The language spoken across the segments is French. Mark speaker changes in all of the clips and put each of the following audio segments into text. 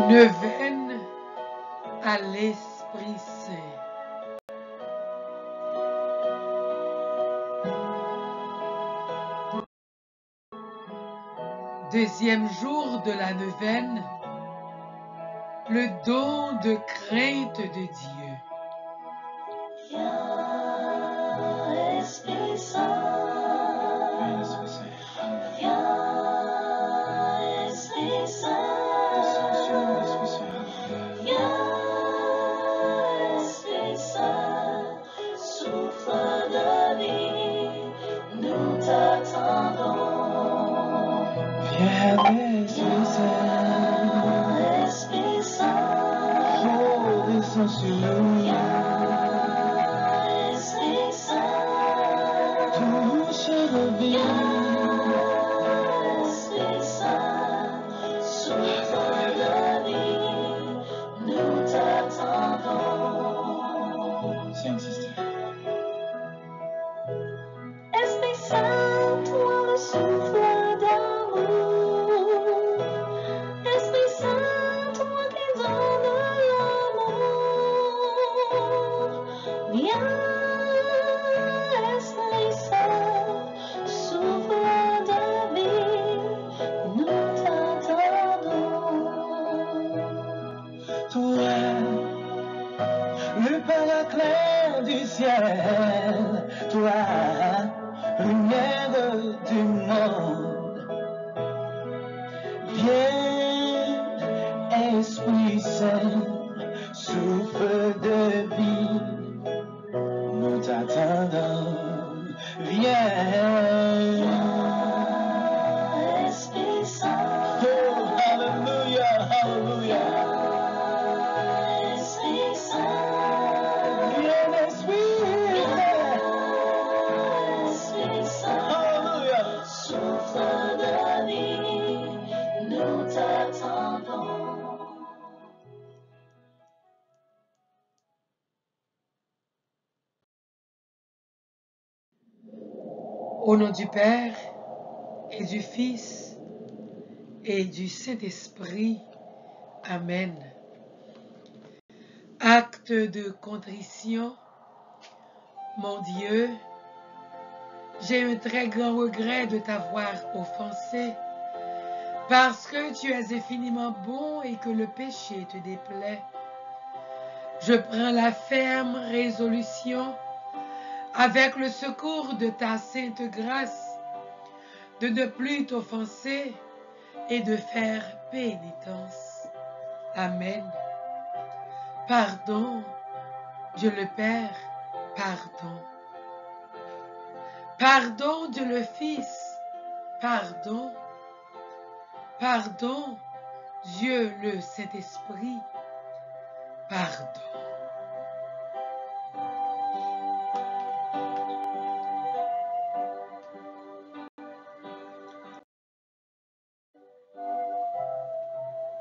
Speaker 1: Neuvaine à l'Esprit Saint. Deuxième jour de la neuvaine, le don de crainte de Dieu.
Speaker 2: Viens, Esprit Saint. Viens, Esprit Saint. Viens, Esprit Saint. Souffle de vie, nous t'attendons.
Speaker 3: Viens, Esprit Saint.
Speaker 2: Esprit Saint.
Speaker 3: Oh, descends sur nous.
Speaker 2: Viens, Esprit Saint.
Speaker 3: Touche nos vies.
Speaker 2: Esprit Saint, souffle de vie, nous t'attendons.
Speaker 3: Sing, sister.
Speaker 2: Esprit Saint, toi le souffle d'amour. Esprit Saint, toi qui donnes l'amour. Viens, Esprit Saint, souffle de vie, nous t'attendons.
Speaker 3: Toi, le paraclet du ciel, toi, lumière du monde. Viens, Esprit Saint, souffle de vie, nous t'attendons. Viens,
Speaker 2: Esprit Saint,
Speaker 3: oh, hallelujah, hallelujah.
Speaker 2: Esprit Saint,
Speaker 3: Viens, Esprit Saint,
Speaker 2: Esprit Saint,
Speaker 3: hallelujah.
Speaker 2: souffle de vie, nous t'attendons.
Speaker 1: Au nom du Père et du Fils et du Saint-Esprit. Amen. Acte de contrition. Mon Dieu, j'ai un très grand regret de t'avoir offensé, parce que tu es infiniment bon et que le péché te déplaît. Je prends la ferme résolution, avec le secours de ta sainte grâce, de ne plus t'offenser et de faire pénitence. Amen. Pardon, Dieu le Père, pardon. Pardon, Dieu le Fils, pardon. Pardon, Dieu le Saint-Esprit, pardon.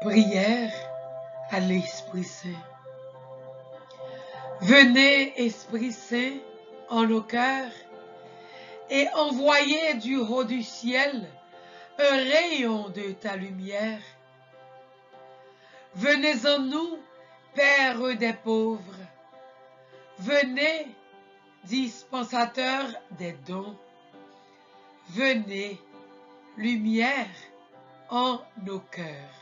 Speaker 1: Prière à l'Esprit Saint. Venez, Esprit Saint, en nos cœurs, et envoyez du haut du ciel un rayon de ta lumière. Venez en nous, Père des pauvres. Venez, dispensateur des dons. Venez, lumière en nos cœurs.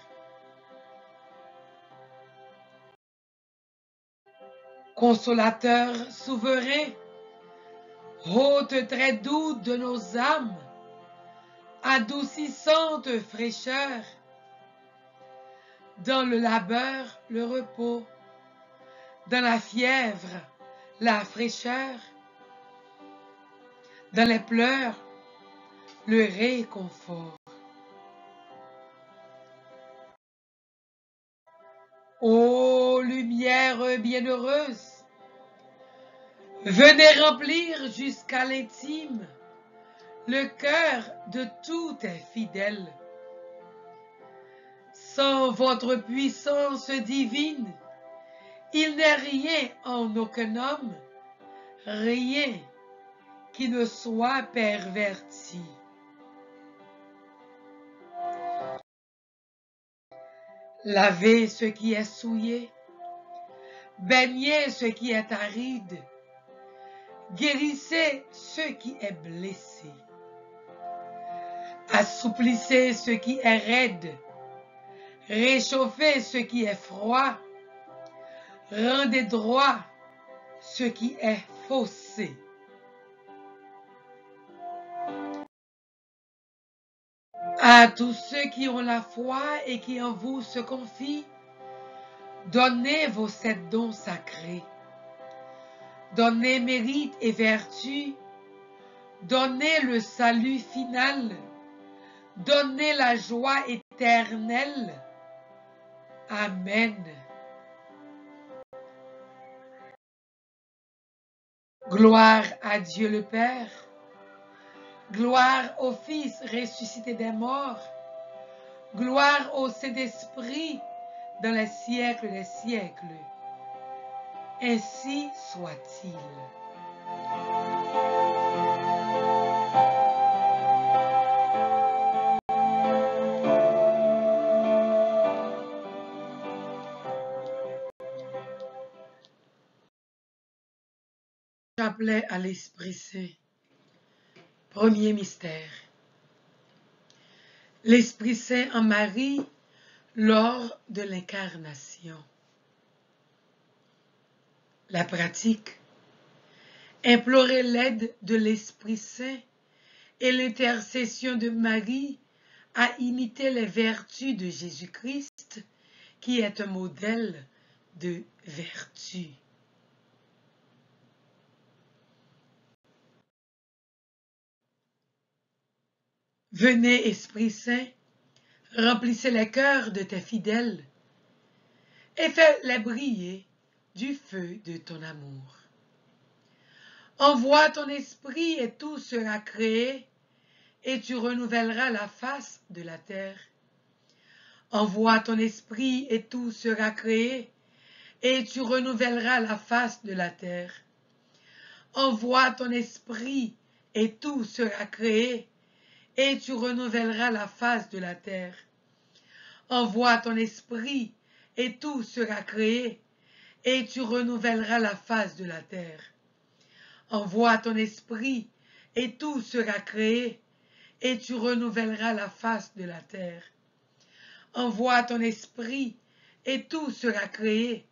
Speaker 1: Consolateur souverain, hôte très doux de nos âmes, adoucissante fraîcheur, dans le labeur, le repos, dans la fièvre, la fraîcheur, dans les pleurs, le réconfort. Ô lumière bienheureuse, venez remplir jusqu'à l'intime le cœur de tous tes fidèles. Sans votre puissance divine, il n'est rien en aucun homme, rien qui ne soit perverti. Lavez ce qui est souillé, baignez ce qui est aride, guérissez ce qui est blessé, assouplissez ce qui est raide, réchauffez ce qui est froid, rendez droit ce qui est faussé. À tous ceux qui ont la foi et qui en vous se confient, donnez vos 7 dons sacrés. Donnez mérite et vertu. Donnez le salut final. Donnez la joie éternelle. Amen. Gloire à Dieu le Père. Gloire au Fils ressuscité des morts. Gloire au Saint-Esprit dans les siècles des siècles. Ainsi soit-il. Chapelet à l'Esprit Saint. Premier mystère. L'Esprit Saint en Marie lors de l'incarnation. La pratique. Implorer l'aide de l'Esprit Saint et l'intercession de Marie à imiter les vertus de Jésus-Christ, qui est un modèle de vertu. Venez, Esprit Saint, remplissez les cœurs de tes fidèles et fais-les briller du feu de ton amour. Envoie ton esprit et tout sera créé et tu renouvelleras la face de la terre. Envoie ton esprit et tout sera créé et tu renouvelleras la face de la terre. Envoie ton esprit et tout sera créé et tu renouvelleras la face de la terre. Envoie ton esprit et tout sera créé et tu renouvelleras la face de la terre. Envoie ton esprit et tout sera créé et tu renouvelleras la face de la terre. Envoie ton esprit et tout sera créé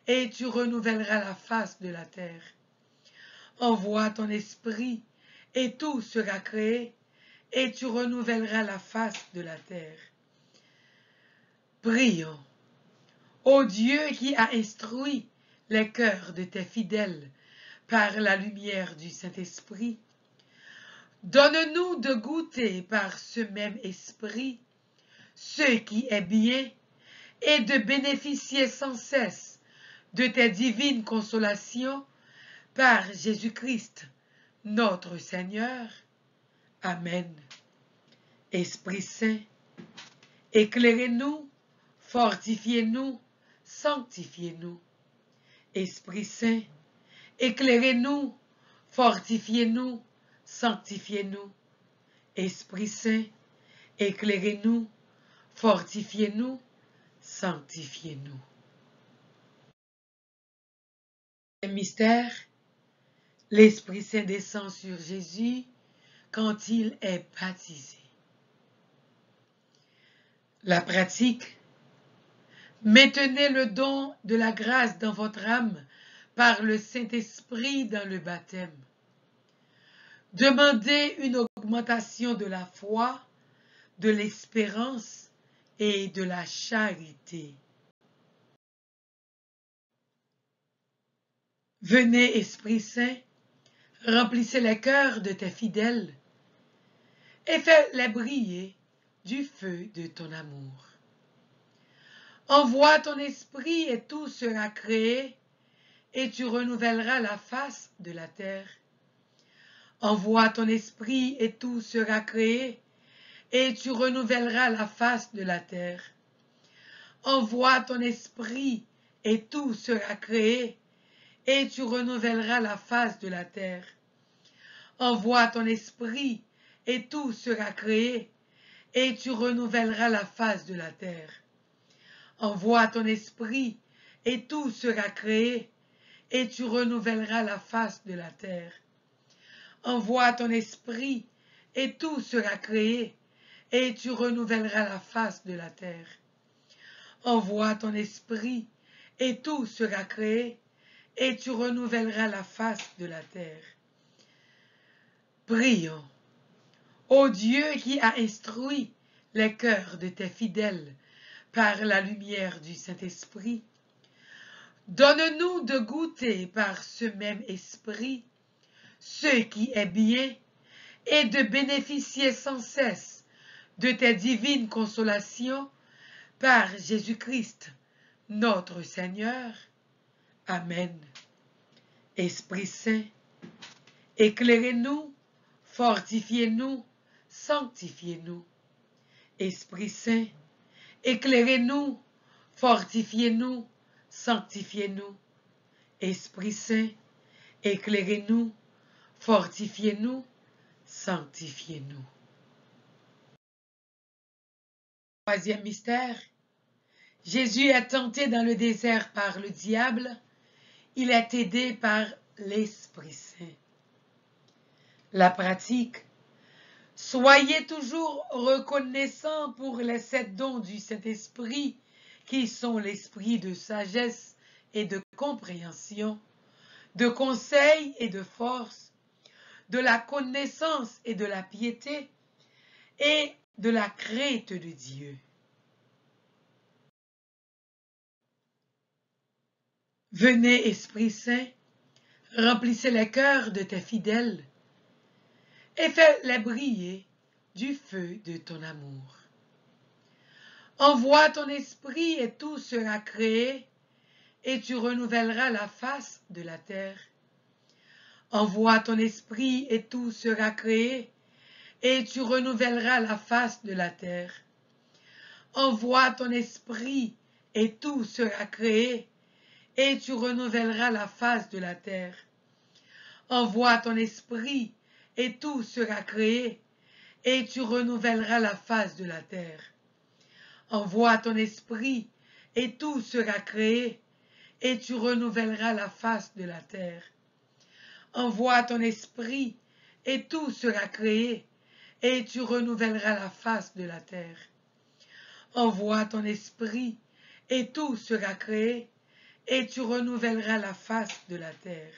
Speaker 1: et tu renouvelleras la face de la terre. Envoie ton esprit et tout sera créé et tu renouvelleras la face de la terre. Prions. Ô Dieu qui a instruit les cœurs de tes fidèles par la lumière du Saint-Esprit, donne-nous de goûter par ce même esprit ce qui est bien et de bénéficier sans cesse de tes divines consolations par Jésus-Christ, notre Seigneur. Amen. Esprit Saint, éclairez-nous, fortifiez-nous, sanctifiez-nous. Esprit Saint, éclairez-nous, fortifiez-nous, sanctifiez-nous. Esprit Saint, éclairez-nous, fortifiez-nous, sanctifiez-nous. Mystère, l'Esprit Saint descend sur Jésus quand il est baptisé. La pratique. Maintenez le don de la grâce dans votre âme par le Saint-Esprit dans le baptême. Demandez une augmentation de la foi, de l'espérance et de la charité. Venez, Esprit Saint, remplissez les cœurs de tes fidèles et fais-les briller du feu de ton amour. Envoie ton esprit et tout sera créé et tu renouvelleras la face de la terre. Envoie ton esprit et tout sera créé et tu renouvelleras la face de la terre. Envoie ton esprit et tout sera créé et tu renouvelleras la face de la terre. Envoie ton esprit et tout sera créé et tu renouvelleras la face de la terre. Envoie ton esprit, et tout sera créé, et tu renouvelleras la face de la terre. Envoie ton esprit, et tout sera créé, et tu renouvelleras la face de la terre. Envoie ton esprit, et tout sera créé, et tu renouvelleras la face de la terre. Prions. Ô Dieu qui a instruit les cœurs de tes fidèles par la lumière du Saint-Esprit, donne-nous de goûter par ce même esprit ce qui est bien et de bénéficier sans cesse de tes divines consolations par Jésus-Christ, notre Seigneur. Amen. Esprit Saint, éclairez-nous, fortifiez-nous, sanctifiez-nous. Esprit Saint, éclairez-nous, fortifiez-nous, sanctifiez-nous. Esprit Saint, éclairez-nous, fortifiez-nous, sanctifiez-nous. Troisième mystère. Jésus est tenté dans le désert par le diable. Il est aidé par l'Esprit Saint. La pratique. Soyez toujours reconnaissants pour les 7 dons du Saint-Esprit, qui sont l'esprit de sagesse et de compréhension, de conseil et de force, de la connaissance et de la piété, et de la crainte de Dieu. Venez, Esprit Saint, remplissez les cœurs de tes fidèles, et fais-les briller du feu de ton amour. Envoie ton esprit et tout sera créé, et tu renouvelleras la face de la terre. Envoie ton esprit et tout sera créé, et tu renouvelleras la face de la terre. Envoie ton esprit et tout sera créé, et tu renouvelleras la face de la terre. Envoie ton esprit et tout sera créé, et tu renouvelleras la face de la terre. Envoie ton esprit, et tout sera créé, et tu renouvelleras la face de la terre. Envoie ton esprit, et tout sera créé, et tu renouvelleras la face de la terre. Envoie ton esprit, et tout sera créé, et tu renouvelleras la face de la terre.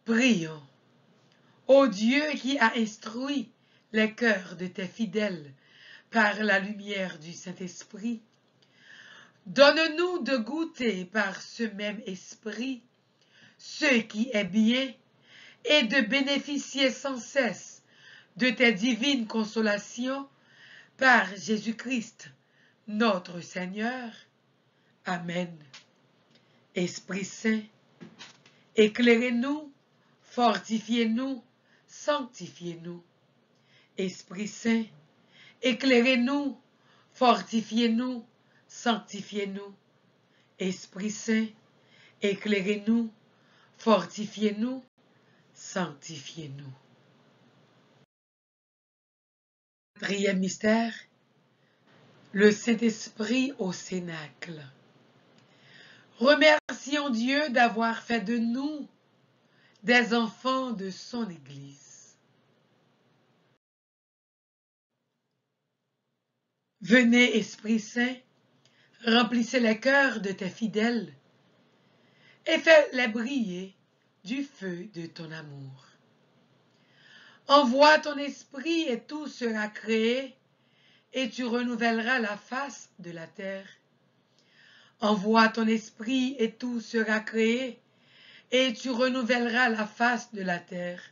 Speaker 1: Prions. Ô Dieu qui a instruit les cœurs de tes fidèles par la lumière du Saint-Esprit, donne-nous de goûter par ce même esprit ce qui est bien et de bénéficier sans cesse de tes divines consolations par Jésus-Christ, notre Seigneur. Amen. Esprit Saint, éclairez-nous, fortifiez-nous, sanctifiez-nous. Esprit Saint, éclairez-nous, fortifiez-nous, sanctifiez-nous. Esprit Saint, éclairez-nous, fortifiez-nous, sanctifiez-nous. Quatrième mystère, le Saint-Esprit au Cénacle. Remercions Dieu d'avoir fait de nous des enfants de son Église. Venez, Esprit Saint, remplissez les cœurs de tes fidèles, et fais-les briller du feu de ton amour. Envoie ton esprit et tout sera créé, et tu renouvelleras la face de la terre. Envoie ton esprit et tout sera créé, et tu renouvelleras la face de la terre.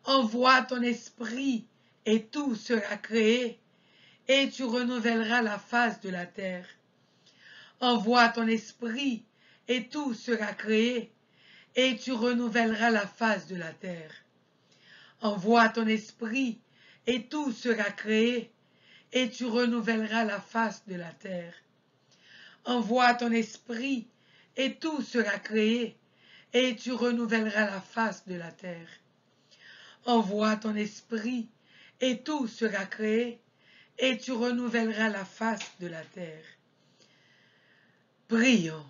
Speaker 1: Envoie ton esprit et tout sera créé, et tu renouvelleras la face de la terre. Envoie ton esprit et tout sera créé, et tu renouvelleras la face de la terre. Envoie ton esprit, et tout sera créé, et tu renouvelleras la face de la terre. Envoie ton esprit, et tout sera créé, et tu renouvelleras la face de la terre. Envoie ton esprit, et tout sera créé, et tu renouvelleras la face de la terre. Prions.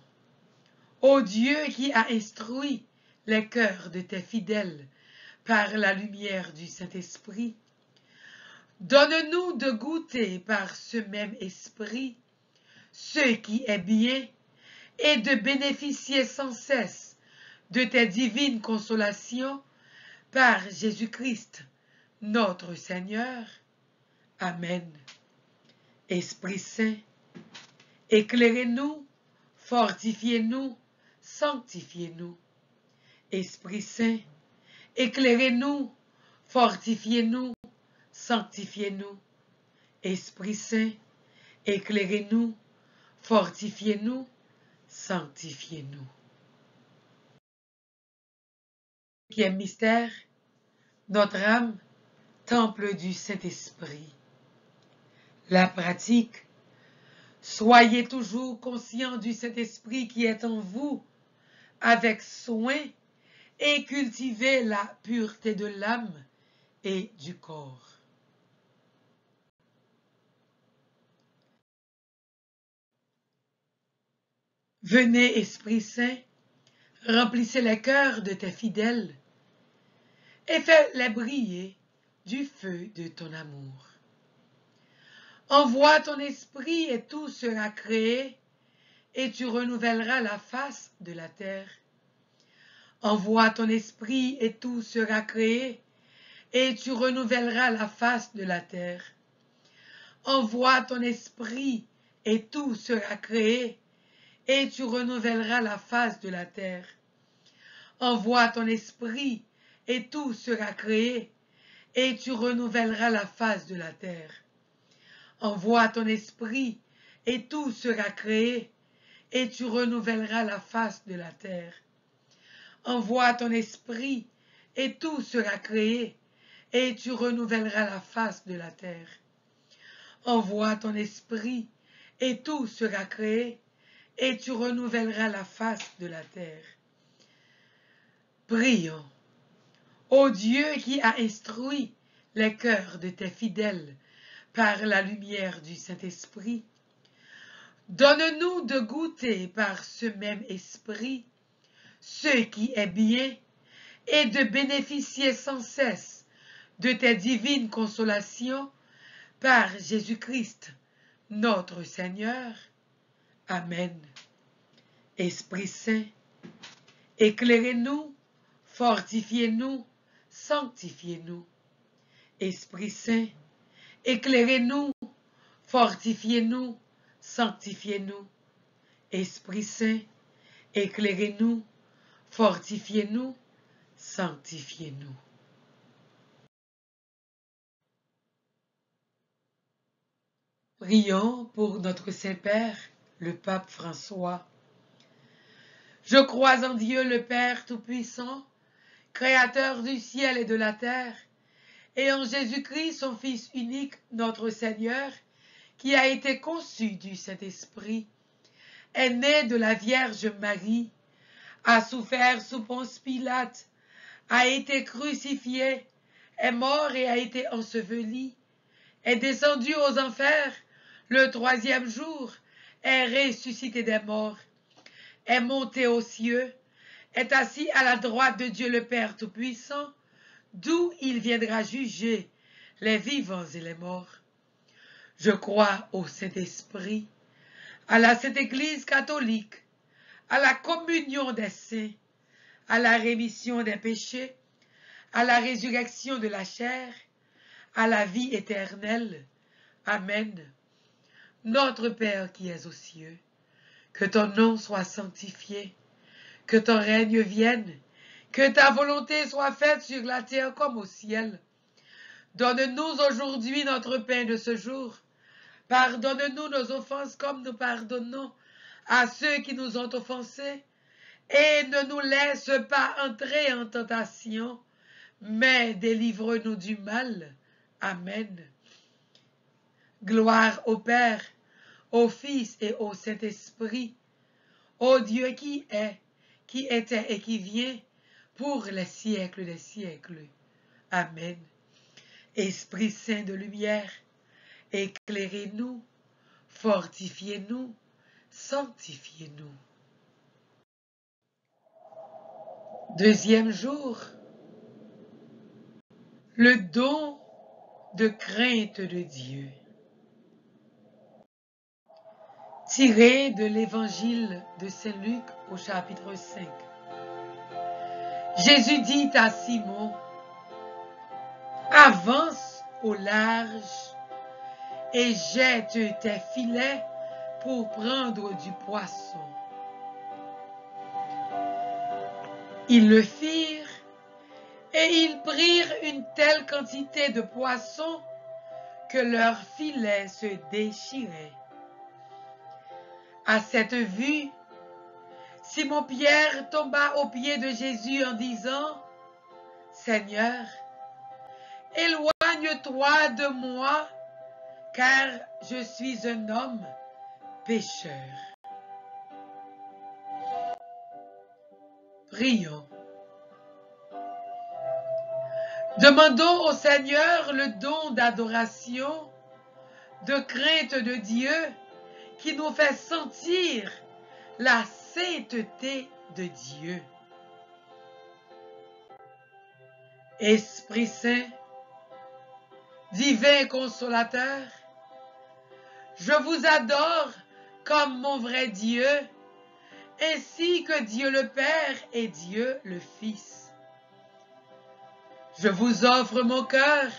Speaker 1: Ô Dieu qui a instruit les cœurs de tes fidèles par la lumière du Saint-Esprit, donne-nous de goûter par ce même esprit ce qui est bien et de bénéficier sans cesse de tes divines consolations par Jésus-Christ, notre Seigneur. Amen. Esprit Saint, éclairez-nous, fortifiez-nous, sanctifiez-nous. Esprit Saint, éclairez-nous, fortifiez-nous, sanctifiez-nous. Esprit Saint, éclairez-nous, fortifiez-nous, sanctifiez-nous. Cinquième mystère, notre âme, temple du Saint-Esprit. La pratique. Soyez toujours conscients du Saint-Esprit qui est en vous, avec soin, et cultivez la pureté de l'âme et du corps. Venez, Esprit Saint, remplissez les cœurs de tes fidèles et fais-les briller du feu de ton amour. Envoie ton esprit et tout sera créé, et tu renouvelleras la face de la terre. Envoie ton esprit et tout sera créé, et tu renouvelleras la face de la terre. Envoie ton esprit et tout sera créé, et tu renouvelleras la face de la terre. Envoie ton esprit et tout sera créé, et tu renouvelleras la face de la terre. Envoie ton esprit, et tout sera créé, et tu renouvelleras la face de la terre. Envoie ton esprit, et tout sera créé, et tu renouvelleras la face de la terre. Envoie ton esprit, et tout sera créé, et tu renouvelleras la face de la terre. Prions. Ô Dieu qui a instruit les cœurs de tes fidèles par la lumière du Saint-Esprit, donne-nous de goûter par ce même esprit ce qui est bien et de bénéficier sans cesse de tes divines consolations par Jésus-Christ, notre Seigneur. Amen. Esprit Saint, éclairez-nous, fortifiez-nous, sanctifiez-nous. Esprit Saint, éclairez-nous, fortifiez-nous, sanctifiez-nous. Esprit Saint, éclairez-nous, fortifiez-nous, sanctifiez-nous. Prions pour notre Saint-Père, le Pape François. Je crois en Dieu le Père Tout-Puissant, Créateur du ciel et de la terre, et en Jésus-Christ, son Fils unique, notre Seigneur, qui a été conçu du Saint-Esprit, est né de la Vierge Marie, a souffert sous Ponce Pilate, a été crucifié, est mort et a été enseveli, est descendu aux enfers, le troisième jour, est ressuscité des morts, est monté aux cieux, est assis à la droite de Dieu le Père Tout-Puissant, d'où il viendra juger les vivants et les morts. Je crois au Saint-Esprit, à la Sainte Église catholique, à la communion des saints, à la rémission des péchés, à la résurrection de la chair, à la vie éternelle. Amen. Notre Père qui es aux cieux, que ton nom soit sanctifié, que ton règne vienne, que ta volonté soit faite sur la terre comme au ciel. Donne-nous aujourd'hui notre pain de ce jour. Pardonne-nous nos offenses comme nous pardonnons à ceux qui nous ont offensés. Et ne nous laisse pas entrer en tentation, mais délivre-nous du mal. Amen. Gloire au Père, au Fils et au Saint-Esprit, au Dieu qui est, qui était et qui vient, pour les siècles des siècles. Amen. Esprit Saint de lumière, Éclairez-nous, fortifiez-nous, sanctifiez-nous. Deuxième jour, le don de crainte de Dieu. Tiré de l'évangile de Saint Luc au chapitre 5. Jésus dit à Simon, « Avance au large et jette tes filets pour prendre du poisson. » Ils le firent et ils prirent une telle quantité de poissons que leurs filets se déchiraient. À cette vue, Simon-Pierre tomba aux pieds de Jésus en disant, « Seigneur, éloigne-toi de moi, car je suis un homme pécheur. » Prions. Demandons au Seigneur le don d'adoration, de crainte de Dieu, qui nous fait sentir la sainteté de Dieu. Esprit Saint, divin consolateur, je vous adore comme mon vrai Dieu, ainsi que Dieu le Père et Dieu le Fils. Je vous offre mon cœur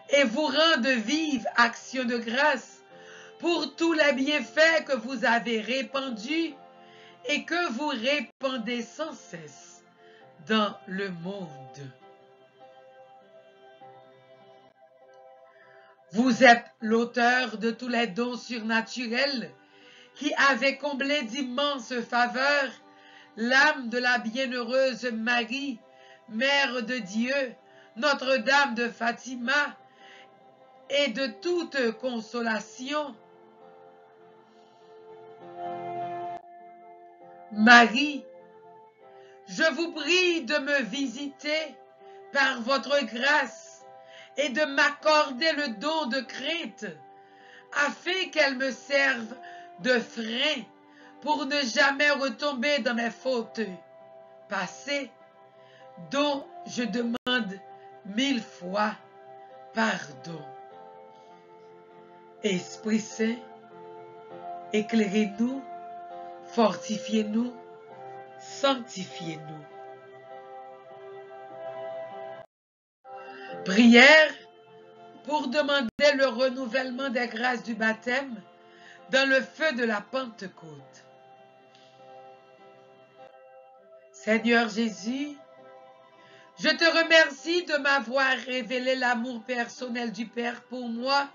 Speaker 1: et vous rends de vives actions de grâce pour tous les bienfaits que vous avez répandus et que vous répandez sans cesse dans le monde. Vous êtes l'auteur de tous les dons surnaturels qui avez comblé d'immenses faveurs l'âme de la bienheureuse Marie, Mère de Dieu, Notre-Dame de Fatima, et de toute consolation. Marie, je vous prie de me visiter par votre grâce et de m'accorder le don de crainte, afin qu'elle me serve de frein pour ne jamais retomber dans mes fautes passées, dont je demande 1000 fois pardon. Esprit Saint, éclairez-nous, fortifiez-nous, sanctifiez-nous. Prière pour demander le renouvellement des grâces du baptême dans le feu de la Pentecôte. Seigneur Jésus, je te remercie de m'avoir révélé l'amour personnel du Père pour moi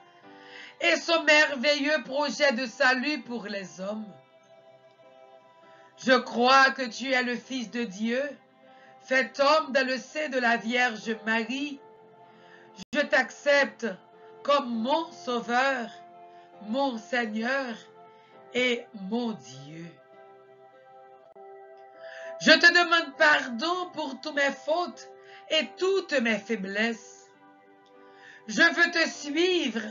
Speaker 1: et son merveilleux projet de salut pour les hommes. Je crois que tu es le Fils de Dieu, fait homme dans le sein de la Vierge Marie. Je t'accepte comme mon Sauveur, mon Seigneur et mon Dieu. Je te demande pardon pour toutes mes fautes et toutes mes faiblesses. Je veux te suivre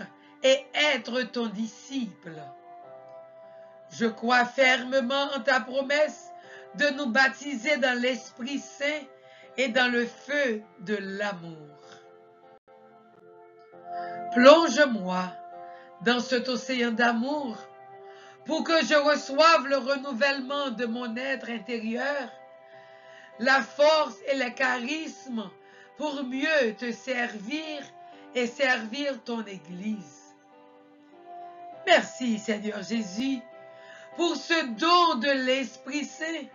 Speaker 1: et être ton disciple. Je crois fermement en ta promesse de nous baptiser dans l'Esprit Saint et dans le feu de l'amour. Plonge-moi dans cet océan d'amour pour que je reçoive le renouvellement de mon être intérieur, la force et le charisme pour mieux te servir et servir ton Église. Merci Seigneur Jésus pour ce don de l'Esprit Saint,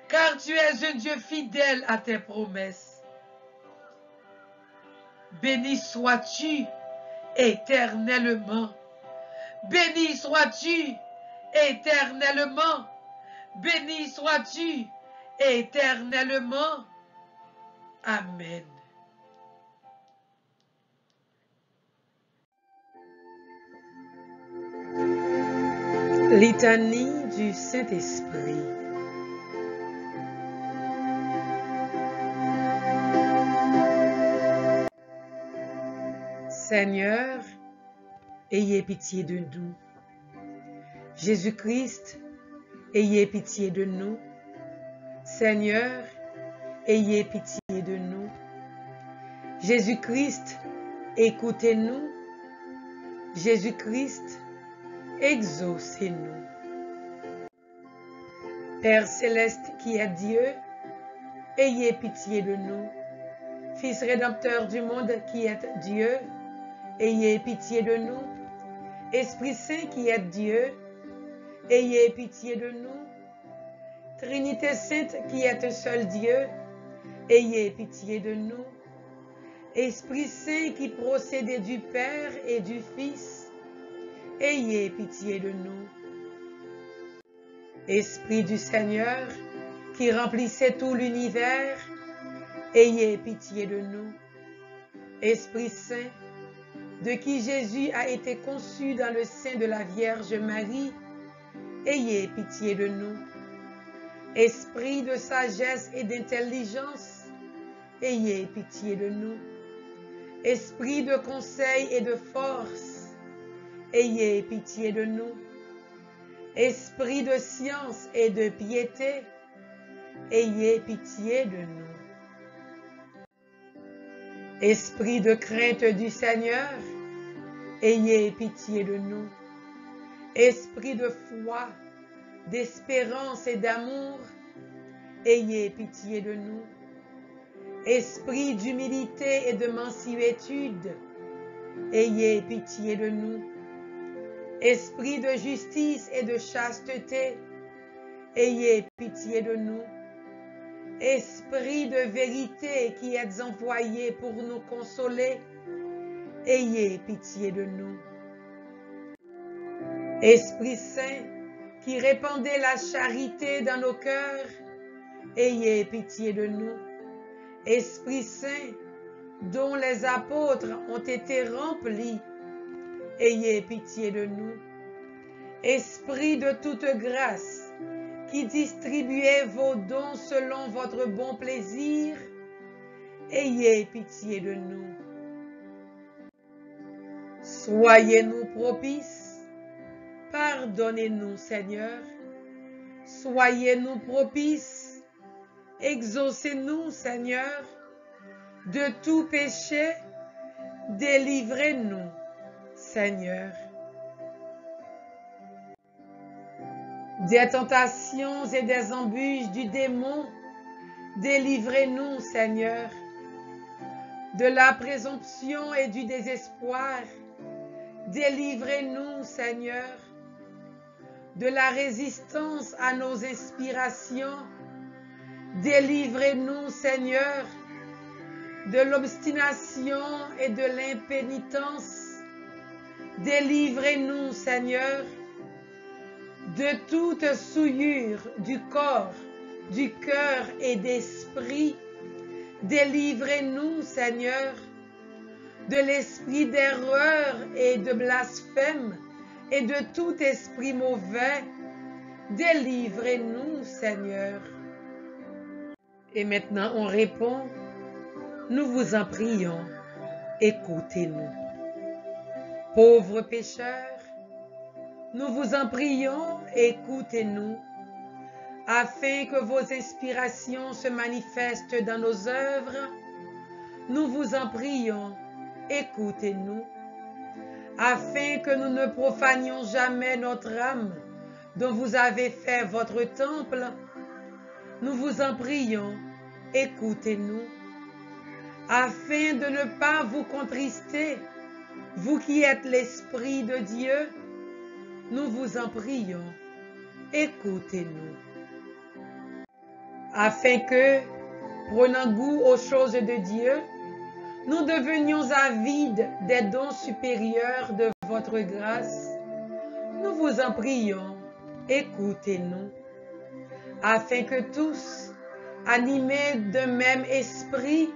Speaker 1: car tu es un Dieu fidèle à tes promesses. Béni sois-tu éternellement. Béni sois-tu éternellement. Béni sois-tu éternellement. Amen. Litanie du Saint-Esprit. Seigneur, ayez pitié de nous. Jésus-Christ, ayez pitié de nous. Seigneur, ayez pitié de nous. Jésus-Christ, écoutez-nous. Jésus-Christ, exaucez-nous. Père céleste qui est Dieu, ayez pitié de nous. Fils rédempteur du monde qui est Dieu, ayez pitié de nous. Esprit Saint qui est Dieu, ayez pitié de nous. Trinité Sainte qui est seul Dieu, ayez pitié de nous. Esprit Saint qui procédait du Père et du Fils, ayez pitié de nous. Esprit du Seigneur qui remplissait tout l'univers, ayez pitié de nous. Esprit Saint, de qui Jésus a été conçu dans le sein de la Vierge Marie, ayez pitié de nous. Esprit de sagesse et d'intelligence, ayez pitié de nous. Esprit de conseil et de force, ayez pitié de nous. Esprit de science et de piété, ayez pitié de nous. Esprit de crainte du Seigneur, ayez pitié de nous. Esprit de foi, d'espérance et d'amour, ayez pitié de nous. Esprit d'humilité et de mansuétude, ayez pitié de nous. Esprit de justice et de chasteté, ayez pitié de nous. Esprit de vérité qui êtes envoyé pour nous consoler, ayez pitié de nous. Esprit Saint qui répandait la charité dans nos cœurs, ayez pitié de nous. Esprit Saint dont les apôtres ont été remplis, ayez pitié de nous. Esprit de toute grâce, qui distribuez vos dons selon votre bon plaisir, ayez pitié de nous. Soyez-nous propices, pardonnez-nous, Seigneur. Soyez-nous propices, exaucez-nous, Seigneur. De tout péché, délivrez-nous, Seigneur. Des tentations et des embûches du démon, délivrez-nous, Seigneur. De la présomption et du désespoir, délivrez-nous, Seigneur. De la résistance à nos inspirations, délivrez-nous, Seigneur. De l'obstination et de l'impénitence, délivrez-nous, Seigneur. De toute souillure du corps, du cœur et d'esprit, délivrez-nous, Seigneur. De l'esprit d'erreur et de blasphème et de tout esprit mauvais, délivrez-nous, Seigneur. Et maintenant on répond, nous vous en prions, écoutez-nous. Pauvres pécheurs, nous vous en prions, écoutez-nous, afin que vos inspirations se manifestent dans nos œuvres. Nous vous en prions, écoutez-nous, afin que nous ne profanions jamais notre âme, dont vous avez fait votre temple. Nous vous en prions, écoutez-nous, afin de ne pas vous contrister, vous qui êtes l'Esprit de Dieu. Nous vous en prions, écoutez-nous. Afin que, prenant goût aux choses de Dieu, nous devenions avides des dons supérieurs de votre grâce. Nous vous en prions, écoutez-nous. Afin que tous, animés d'un même esprit,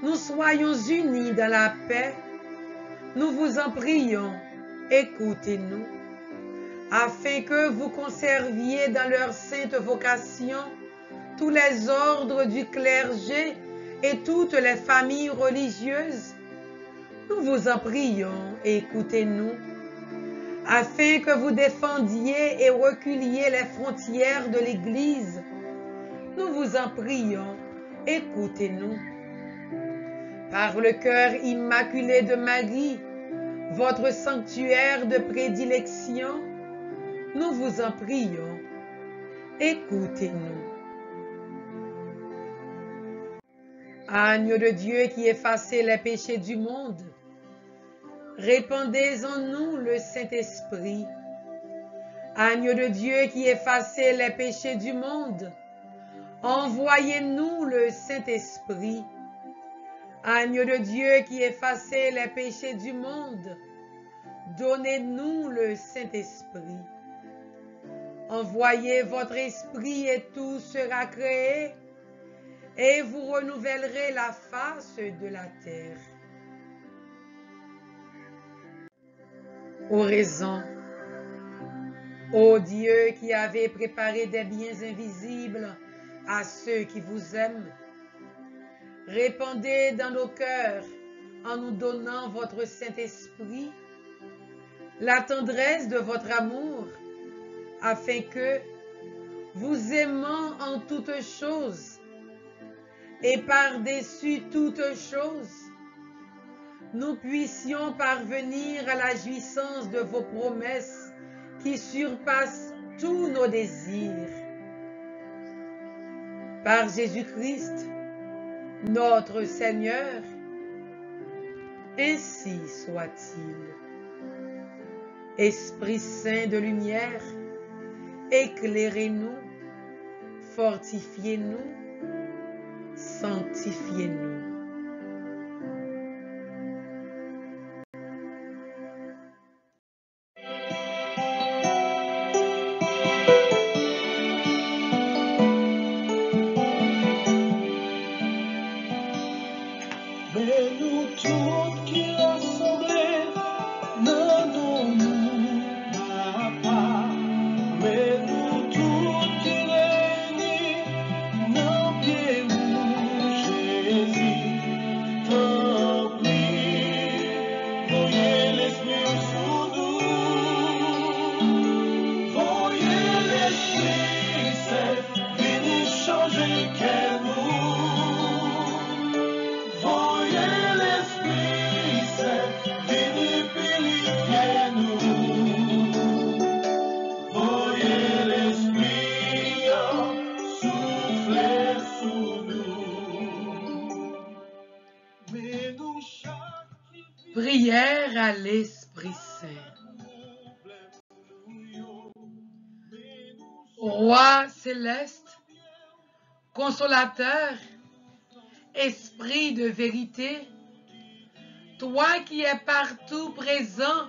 Speaker 1: nous soyons unis dans la paix. Nous vous en prions, écoutez-nous. Afin que vous conserviez dans leur sainte vocation tous les ordres du clergé et toutes les familles religieuses. Nous vous en prions, écoutez-nous. afin que vous défendiez et reculiez les frontières de l'Église. Nous vous en prions, écoutez-nous. Par le cœur immaculé de Marie, votre sanctuaire de prédilection, nous vous en prions, écoutez-nous. Agneau de Dieu qui effacez les péchés du monde, répandez en nous le Saint-Esprit. Agneau de Dieu qui effacez les péchés du monde, envoyez-nous le Saint-Esprit. Agneau de Dieu qui effacez les péchés du monde, donnez-nous le Saint-Esprit. Envoyez votre esprit et tout sera créé, et vous renouvellerez la face de la terre. Oraison. Ô Dieu qui avez préparé des biens invisibles à ceux qui vous aiment, répandez dans nos cœurs, en nous donnant votre Saint-Esprit, la tendresse de votre amour, afin que, vous aimant en toutes choses, et par-dessus toutes choses, nous puissions parvenir à la jouissance de vos promesses qui surpassent tous nos désirs. Par Jésus-Christ, notre Seigneur, ainsi soit-il. Esprit Saint de lumière, éclairez-nous, fortifiez-nous, sanctifiez-nous.
Speaker 3: Mais nous tous qui rassemblés, n'allons-nous pas. Mais nous tous qui réunis, n'oubliez-nous Jésus. Tant pis, voyez l'Esprit sous nous. Voyez l'Esprit Saint, venez changer qu'elle nous. Voyez l'Esprit Saint, venez purifier nous. Voyez l'Esprit souffler sous nous. Mais nous chaque
Speaker 1: Prière à l'Esprit Saint. Roi céleste, consolateur, Esprit de vérité, toi qui es partout présent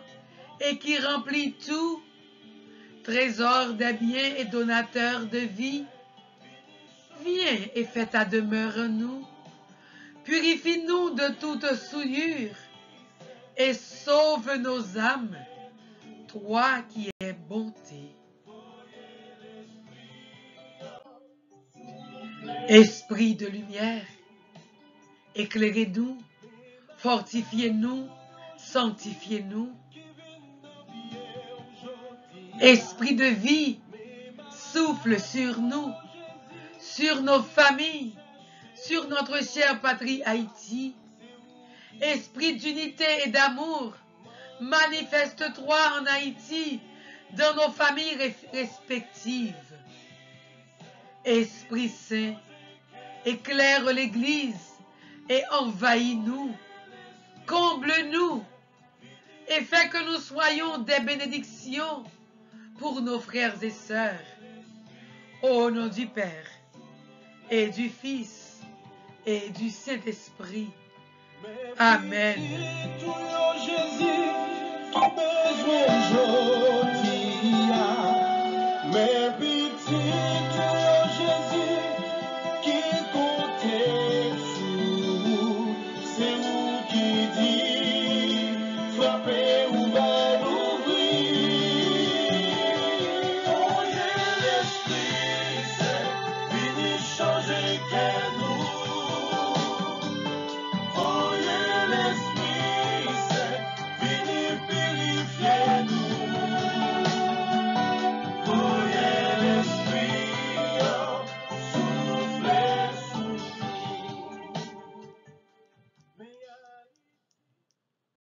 Speaker 1: et qui remplis tout, trésor des biens et donateur de vie, viens et fais ta demeure en nous, purifie-nous de toute souillure et sauve nos âmes, toi qui es bonté. Esprit de lumière, éclairez-nous, fortifiez-nous, sanctifiez-nous. Esprit de vie, souffle sur nous, sur nos familles, sur notre chère patrie Haïti. Esprit d'unité et d'amour, manifeste-toi en Haïti, dans nos familles respectives. Esprit Saint, éclaire l'Église et envahis-nous, comble-nous et fais que nous soyons des bénédictions pour nos frères et sœurs. Au nom du Père et du Fils et du Saint-Esprit. Amen.